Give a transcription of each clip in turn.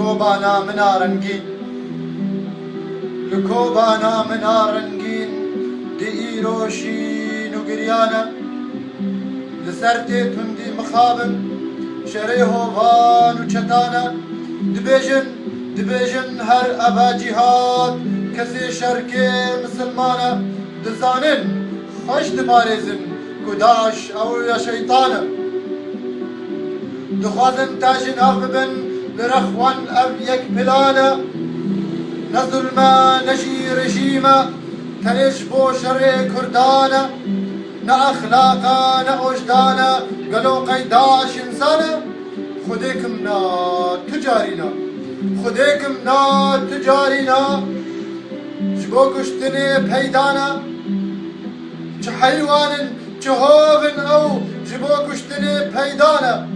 لکۆبانە منە ڕەنگین لکۆبانە منە ڕەنگین دی ئیرۆشین و گریانە لەسەر تێ توندی مخابن شەرەی هۆڤان و چەتانە دبێژن هەر ئەبا جیهاد کەسێ شەرکێ مسلمانە دزانن خۆش دپارێزن کو داعش ئەوە شەیتانە دخوازن تاژن ئاف ببن لرەخوان ئەو یەک پلانە نە زولمە نەژی ڕژیمە تەنێش بۆ شەڕێ کوردانە نە ئەخلاقە نە ئۆژدانە گەلۆقەی داعش ئینسانە خودێکم نا تجارینە خودێکم نا تجارینە ji bo kuştinê peydana çi heywanin çi hovin ew ji bo kuştinê peydana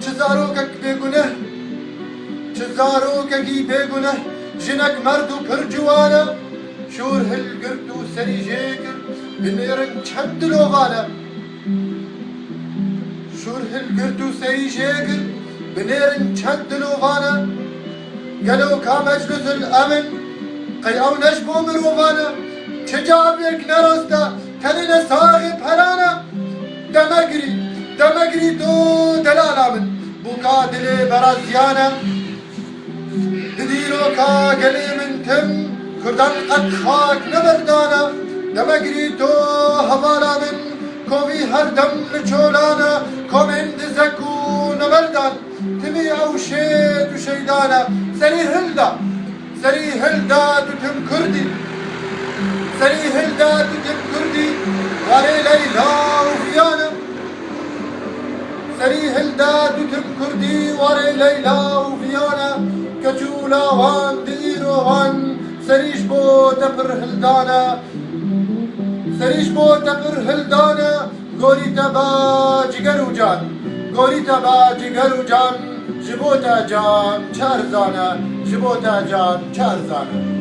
çi zarokek bêguneh çi zarokekî bêguneh jinek merd û pir ciwan e şûr hilgirt û serî jêkir bi nêrin çend dilovan e şûr hilgirt û serî jêkir bi nêrin çend dilovan e gelo ka meclisül emin قی او نش بو مروانه چه جاویک نرسته تنین صاحب هرانه دمگری دو دلالا من بوکا دل برازیانه دیرو کا گلی من تم کردن قد خاک نبردانه دمگری دو حوالا من کوی هر دم نچولانه کومن دزکو نبردان تمی او شید و شیدانه سری هلدا سری هلدا دتم کردی سری هلدا دتم کردی واره لیلا و فیانه سری هلدا دتم کردی واره لیلا و فیانه کچولا وان دیرو وان سریش بو تپر هلدانه سریش بو تپر هلدانه گوری تبا جگر و جان گوری تبا جگر و جان جبوتا جان چار زانه جبوتا جان چار زانه